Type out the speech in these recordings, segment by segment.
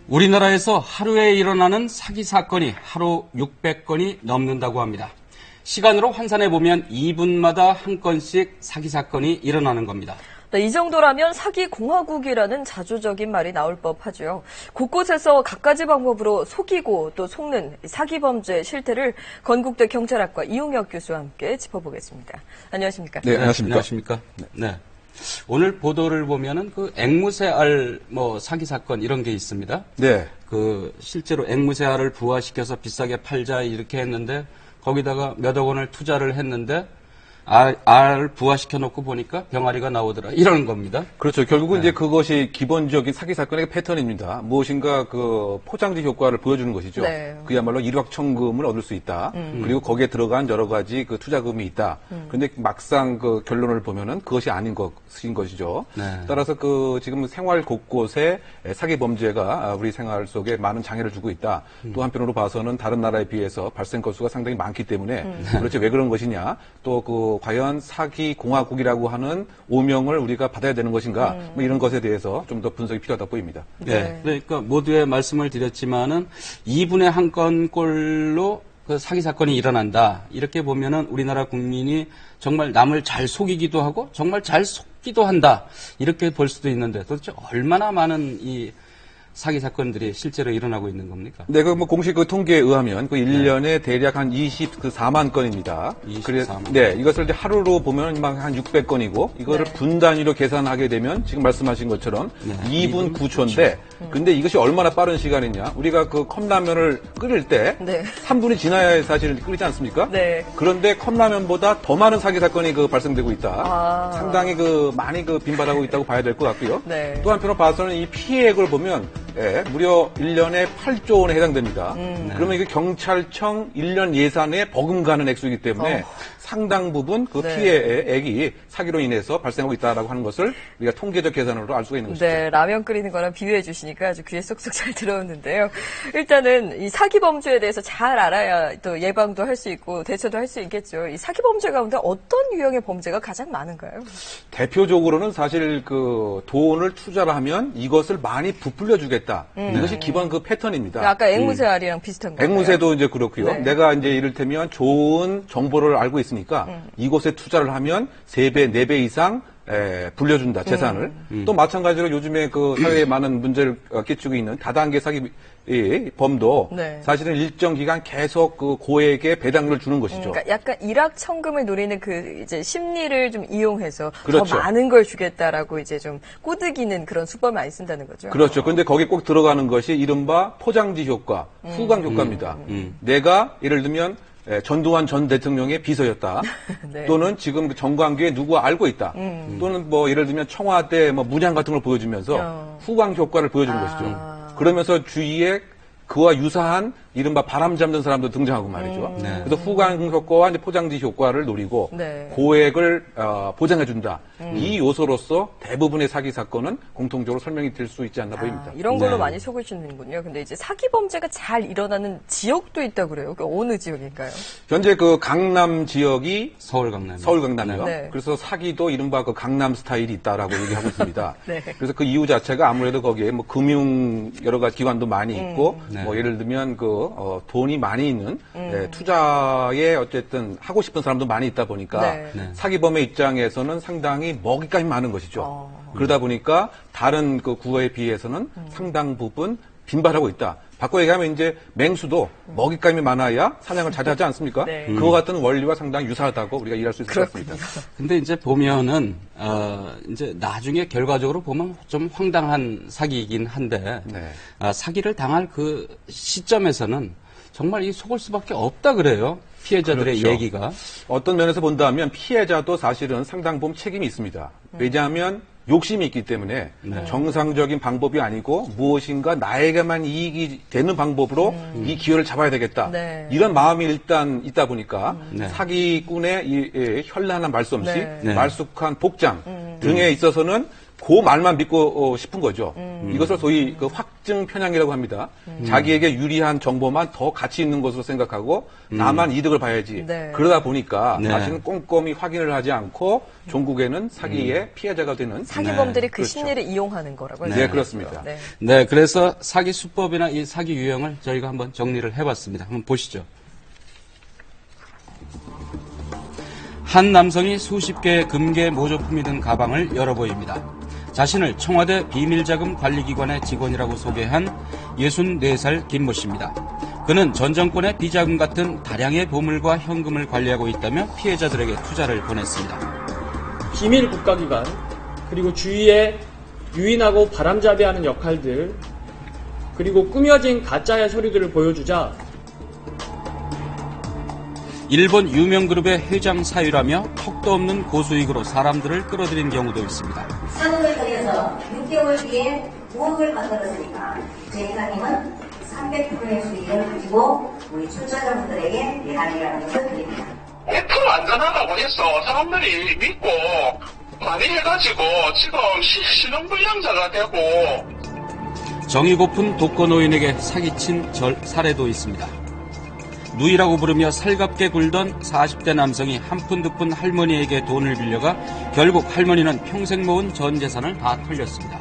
우리나라에서 하루에 일어나는 사기 사건이 하루 600건이 넘는다고 합니다. 시간으로 환산해 보면 2분마다 한 건씩 사기 사건이 일어나는 겁니다. 이 정도라면 사기 공화국이라는 자조적인 말이 나올 법하죠. 곳곳에서 갖가지 방법으로 속이고 또 속는 사기 범죄 실태를 건국대 경찰학과 이용혁 교수와 함께 짚어보겠습니다. 안녕하십니까? 네, 안녕하십니까? 안녕하십니까? 네. 오늘 보도를 보면은 그 앵무새알 사기 사건 이런 게 있습니다. 네. 실제로 앵무새알을 부화시켜서 비싸게 팔자 이렇게 했는데 거기다가 몇억 원을 투자를 했는데 알 부화시켜 놓고 보니까 병아리가 나오더라. 이런 겁니다. 그렇죠. 결국은 이제 그것이 기본적인 사기 사건의 패턴입니다. 무엇인가 그 포장지 효과를 보여주는 것이죠. 네. 그야말로 일확천금을 얻을 수 있다. 그리고 거기에 들어간 여러 가지 그 투자금이 있다. 그런데 막상 그 결론을 보면은 그것이 아닌 것인 것이죠. 네. 따라서 지금 생활 곳곳에 사기 범죄가 우리 생활 속에 많은 장애를 주고 있다. 또 한편으로 봐서는 다른 나라에 비해서 발생 건수가 상당히 많기 때문에 그렇지 왜 그런 것이냐. 또 과연 사기 공화국이라고 하는 오명을 우리가 받아야 되는 것인가 이런 것에 대해서 좀 더 분석이 필요하다 보입니다. 네. 그러니까 모두의 말씀을 드렸지만은 2분의 1건꼴로 그 사기 사건이 일어난다. 이렇게 보면은 우리나라 국민이 정말 남을 잘 속이기도 하고 정말 잘 속기도 한다. 이렇게 볼 수도 있는데 도대체 얼마나 많은 이 사기 사건들이 실제로 일어나고 있는 겁니까? 네, 공식 통계에 의하면 1년에 대략 한 24만 건입니다. 24만. 네, 이것을 이제 하루로 보면 한 600건이고 이거를 분 단위로 계산하게 되면 지금 말씀하신 것처럼 2분 9초인데 근데 이것이 얼마나 빠른 시간이냐? 우리가 그 컵라면을 끓일 때 3분이 지나야 사실 끓이지 않습니까? 네. 그런데 컵라면보다 더 많은 사기 사건이 발생되고 있다. 상당히 많이 빈발하고 있다고 봐야 될 것 같고요. 네. 또 한편으로 봐서는 이 피해액을 보면 무려 1년에 8조 원에 해당됩니다. 그러면 이게 경찰청 1년 예산에 버금가는 액수이기 때문에 상당 부분 그 피해액이 사기로 인해서 발생하고 있다라고 하는 것을 우리가 통계적 계산으로 알 수가 있는 것이죠. 네, 라면 끓이는 거랑 비유해 주시니까 아주 귀에 쏙쏙 잘 들어오는데요. 일단은 이 사기 범죄에 대해서 잘 알아야 또 예방도 할 수 있고 대처도 할 수 있겠죠. 이 사기 범죄 가운데 어떤 유형의 범죄가 가장 많은가요? 대표적으로는 사실 돈을 투자를 하면 이것을 많이 부풀려 주겠다. 이것이 기본 패턴입니다. 아까 앵무새알이랑 비슷한 거예요. 앵무새도 이제 그렇고요. 네. 내가 이제 이를테면 좋은 정보를 알고 있으니까 이곳에 투자를 하면 3배, 4배 이상 불려준다, 재산을. 또 마찬가지로 요즘에 사회에 많은 문제를 끼치고 있는 다단계 사기 범도 사실은 일정 기간 계속 고액의 배당률을 주는 것이죠. 그러니까 약간 일확천금을 노리는 이제 심리를 좀 이용해서 그렇죠. 더 많은 걸 주겠다라고 이제 좀 꼬드기는 그런 수법을 많이 쓴다는 거죠. 그렇죠. 그런데 거기 꼭 들어가는 것이 이른바 포장지 효과, 후광 효과입니다. 내가 예를 들면 전두환 전 대통령의 비서였다. 네. 또는 지금 정관계에 누구가 알고 있다. 또는 예를 들면 청와대 문양 같은 걸 보여주면서 후광 효과를 보여주는 것이죠. 그러면서 주위에 그와 유사한 이른바 바람 잡는 사람도 등장하고 말이죠. 그래서 후광 효과와 이제 포장지 효과를 노리고 고액을 보장해준다. 이 요소로서 대부분의 사기 사건은 공통적으로 설명이 될 수 있지 않나 보입니다. 이런 걸로 많이 속으시는군요. 근데 이제 사기 범죄가 잘 일어나는 지역도 있다 그래요. 어느 지역일까요? 현재 강남 지역이 서울 강남. 서울 강남이요. 네. 그래서 사기도 이른바 강남 스타일이 있다라고 얘기하고 있습니다. 네. 그래서 그 이유 자체가 아무래도 거기에 금융 여러 가지 기관도 많이 있고 예를 들면 돈이 많이 있는 투자에 어쨌든 하고 싶은 사람도 많이 있다 보니까 사기범의 입장에서는 상당히 먹잇감이 많은 것이죠. 그러다 보니까 다른 구호에 비해서는 상당 부분 빈발하고 있다. 바꿔 얘기하면 이제 맹수도 먹잇감이 많아야 사냥을 자제하지 않습니까? 그와 같은 원리와 상당히 유사하다고 우리가 이해할 수 있을 것 같습니다. 근데 이제 보면은 이제 나중에 결과적으로 보면 좀 황당한 사기이긴 한데 사기를 당할 그 시점에서는 정말 속을 수밖에 없다 그래요. 피해자들의 그렇죠. 얘기가. 어떤 면에서 본다면 피해자도 사실은 상당 부분 책임이 있습니다. 왜냐하면 욕심이 있기 때문에 정상적인 방법이 아니고 무엇인가 나에게만 이익이 되는 방법으로 이 기회를 잡아야 되겠다. 이런 마음이 일단 있다 보니까 사기꾼의 이 현란한 말솜씨, 말쑥한 복장 등에 있어서는 그 말만 믿고 싶은 거죠. 이것을 소위 그 확증 편향이라고 합니다. 자기에게 유리한 정보만 더 가치 있는 것으로 생각하고 나만 이득을 봐야지. 네. 그러다 보니까 네. 사실은 꼼꼼히 확인을 하지 않고 종국에는 사기의 피해자가 되는 사기범들이 그 그렇죠. 심리를 이용하는 거라고 네, 그렇습니다. 네. 네, 그래서 사기 수법이나 이 사기 유형을 저희가 한번 정리를 해봤습니다. 한번 보시죠. 한 남성이 수십 개의 금괴 모조품이 든 가방을 열어 보입니다. 자신을 청와대 비밀자금 관리기관의 직원이라고 소개한 64살 김모 씨입니다. 그는 전 정권의 비자금 같은 다량의 보물과 현금을 관리하고 있다며 피해자들에게 투자를 권했습니다. 비밀 국가기관, 그리고 주위에 유인하고 바람잡이하는 역할들, 그리고 꾸며진 가짜의 서류들을 보여주자 일본 유명 그룹의 회장 사유라며 턱도 없는 고수익으로 사람들을 끌어들인 경우도 있습니다. 사고를 통해서 6개월 뒤에 보험을 만들었으니까 제 회장님은 300%의 수익을 가지고 우리 출자자분들에게 예단이라는 것을 드립니다. 100% 안전하다고 해서 사람들이 믿고 많이 해가지고 지금 신용불량자가 되고 정이 고픈 독거노인에게 사기친 사례도 있습니다. 누이라고 부르며 살갑게 굴던 40대 남성이 한 푼 두 푼 할머니에게 돈을 빌려가 결국 할머니는 평생 모은 전 재산을 다 털렸습니다.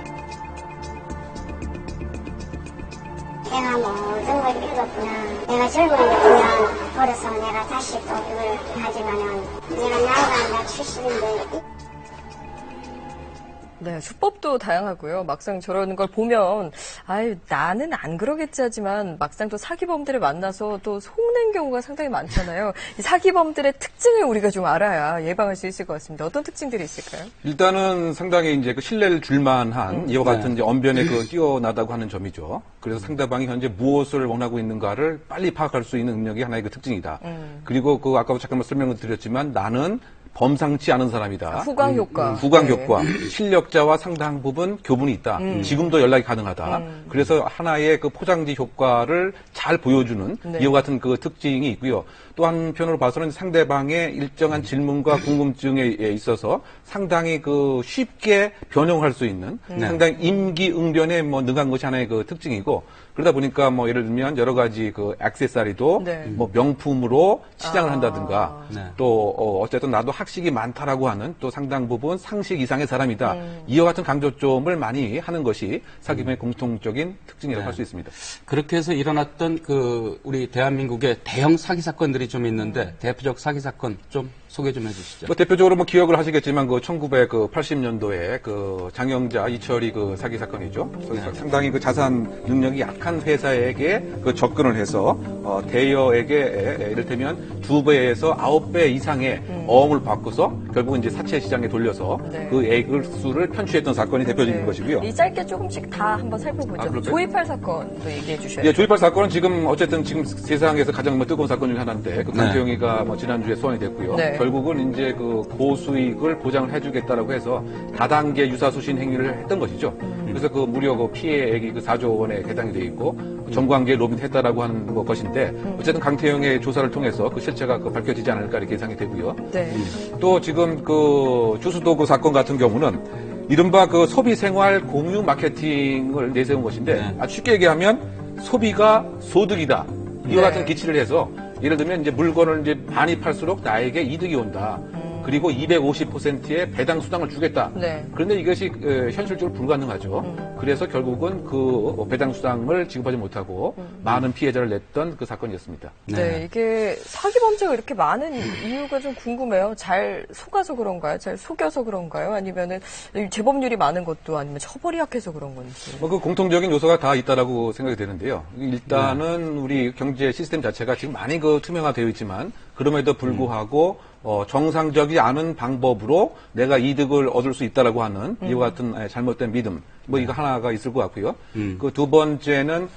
내가 모든 걸 잃었구나. 내가 즐거운 걸 보면 버려서 내가 다시 또 이걸 하지만은 내가 나이가 70인데 네, 수법도 다양하고요. 막상 저런 걸 보면 아유 나는 안 그러겠지 하지만 막상 또 사기범들을 만나서 또 속는 경우가 상당히 많잖아요. 이 사기범들의 특징을 우리가 좀 알아야 예방할 수 있을 것 같습니다. 어떤 특징들이 있을까요? 일단은 상당히 이제 그 신뢰를 줄만한 이와 같은 이제 언변에 그 뛰어나다고 하는 점이죠. 그래서 상대방이 현재 무엇을 원하고 있는가를 빨리 파악할 수 있는 능력이 하나의 그 특징이다. 그리고 그 아까도 잠깐만 설명을 드렸지만 나는 범상치 않은 사람이다. 후광 효과. 후광 효과. 실력자와 상당 부분 교분이 있다. 지금도 연락이 가능하다. 그래서 하나의 그 포장지 효과를 잘 보여주는 네. 이와 같은 그 특징이 있고요. 또 한편으로 봐서는 상대방의 일정한 질문과 궁금증에 있어서 상당히 그 쉽게 변형할 수 있는 상당히 임기응변에 뭐 능한 것이 하나의 그 특징이고 그러다 보니까 뭐 예를 들면 여러 가지 그 액세서리도 네. 뭐 명품으로 시장을 한다든가 네. 또 어쨌든 나도 학식이 많다라고 하는 또 상당 부분 상식 이상의 사람이다. 이와 같은 강조점을 많이 하는 것이 사기범의 공통적인 특징이라고 할 수 있습니다. 그렇게 해서 일어났던 그 우리 대한민국의 대형 사기 사건들이 좀 있는데 대표적 사기 사건 좀 소개 좀 해주시죠. 뭐 대표적으로 뭐 기억을 하시겠지만 그 1980년도에 그 장영자 이철이 그 사기 사건이죠. 상당히 그 자산 능력이 약한 회사에게 그 접근을 해서 대여에게 이를테면 2배에서 9배 이상의 어음을 바꿔서 결국은 이제 사채 시장에 돌려서 네. 그 액수를 편취했던 사건이 대표적인 것이고요. 이 짧게 조금씩 다 한번 살펴보죠. 그럴까요? 조이팔 사건도 얘기해 주셔야죠. 예, 조이팔 사건은 지금 어쨌든 지금 세상에서 가장 뭐 뜨거운 사건 중에 하나인데 그 강태용이가 뭐 지난주에 소환이 됐고요. 네. 결국은 이제 그 고수익을 보장을 해주겠다라고 해서 다단계 유사수신 행위를 했던 것이죠. 그래서 그 무려 그 피해액이 그 4조 원에 해당이 돼 있고 정관계에 로비했다라고 하는 것인데 어쨌든 강태용의 조사를 통해서 그 실체가 그 밝혀지지 않을까 이렇게 예상이 되고요. 네. 또 지금 그 주수도구 사건 같은 경우는 이른바 그 소비 생활 공유 마케팅을 내세운 것인데 아주 쉽게 얘기하면 소비가 소득이다. 이와 네. 같은 기치를 해서 예를 들면 이제 물건을 이제 많이 팔수록 나에게 이득이 온다. 그리고 250%의 배당 수당을 주겠다. 네. 그런데 이것이 현실적으로 불가능하죠. 그래서 결국은 그 배당 수당을 지급하지 못하고 많은 피해자를 냈던 그 사건이었습니다. 네, 이게 사기 범죄가 이렇게 많은 이유가 좀 궁금해요. 잘 속아서 그런가요? 잘 속여서 그런가요? 아니면은 재범률이 많은 것도 아니면 처벌이 약해서 그런 건지. 뭐 그 공통적인 요소가 다 있다라고 생각이 되는데요. 일단은 우리 경제 시스템 자체가 지금 많이 그 투명화되어 있지만 그럼에도 불구하고 정상적이 않은 방법으로 내가 이득을 얻을 수 있다라고 하는 이와 같은 잘못된 믿음, 뭐 이거 하나가 있을 것 같고요. 그 두 번째는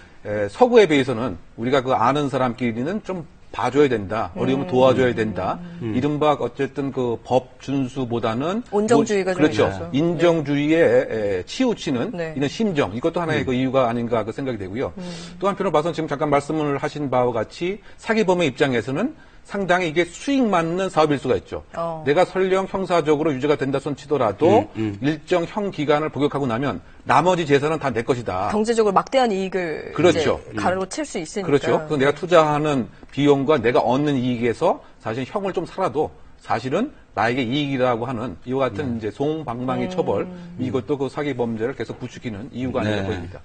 서구에 비해서는 우리가 그 아는 사람끼리는 좀 봐줘야 된다. 어려우면 도와줘야 된다. 이른바 어쨌든 그 법 준수보다는 온정주의가 좀 그렇죠. 있어서. 인정주의에 치우치는 네. 이런 심정 이것도 하나의 그 이유가 아닌가 그 생각이 되고요. 또 한편으로 봐서는 지금 잠깐 말씀을 하신 바와 같이 사기범의 입장에서는 상당히 이게 수익 맞는 사업일 수가 있죠. 내가 설령 형사적으로 유죄가 된다 손 치더라도 일정 형 기간을 복역하고 나면 나머지 재산은 다 내 것이다. 경제적으로 막대한 이익을 그렇죠. 가로챌 수 있으니까. 그렇죠. 그래서 내가 투자하는 비용과 내가 얻는 이익에서 사실 형을 좀 살아도 사실은 나에게 이익이라고 하는 이와 같은 이제 송방망이 처벌, 이것도 그 사기 범죄를 계속 부추기는 이유가 아니라 보입니다.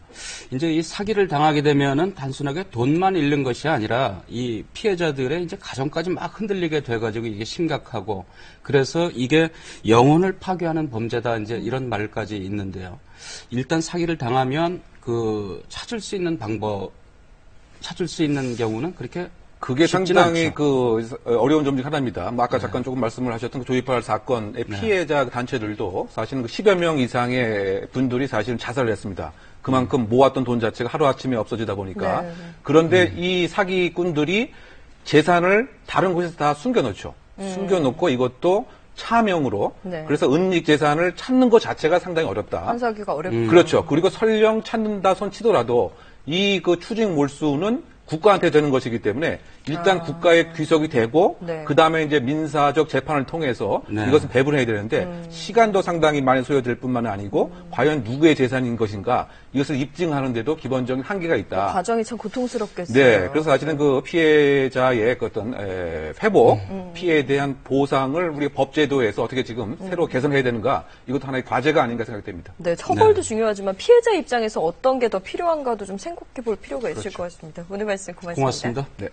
이제 이 사기를 당하게 되면은 단순하게 돈만 잃는 것이 아니라 이 피해자들의 이제 가정까지 막 흔들리게 돼가지고 이게 심각하고 그래서 이게 영혼을 파괴하는 범죄다 이제 이런 말까지 있는데요. 일단 사기를 당하면 그 찾을 수 있는 경우는 그게 상당히 않죠. 그 어려운 점 중 하나입니다. 뭐 아까 잠깐 조금 말씀을 하셨던 그 조이팔 사건의 피해자 단체들도 사실은 그 10여 명 이상의 분들이 사실은 자살을 했습니다. 그만큼 모았던 돈 자체가 하루아침에 없어지다 보니까. 그런데 이 사기꾼들이 재산을 다른 곳에서 다 숨겨놓죠. 숨겨놓고 이것도 차명으로. 그래서 은닉 재산을 찾는 것 자체가 상당히 어렵다. 환사기가 어렵고. 그렇죠. 그리고 설령 찾는다 손 치더라도 이 그 추징 몰수는 국가한테 되는 것이기 때문에 일단 국가에 귀속이 되고 그 다음에 이제 민사적 재판을 통해서 이것은 배분해야 되는데 시간도 상당히 많이 소요될 뿐만 아니고 과연 누구의 재산인 것인가 이것을 입증하는데도 기본적인 한계가 있다. 그 과정이 참 고통스럽겠어요. 네, 그래서 사실은 그 피해자의 그 어떤 회복, 피해에 대한 보상을 우리가 법제도에서 어떻게 지금 새로 개선해야 되는가 이것도 하나의 과제가 아닌가 생각됩니다. 네, 처벌도 중요하지만 피해자 입장에서 어떤 게 더 필요한가도 좀 생각해 볼 필요가 있을 것 같습니다. 오늘 말씀 고맙습니다. 고맙습니다. 네.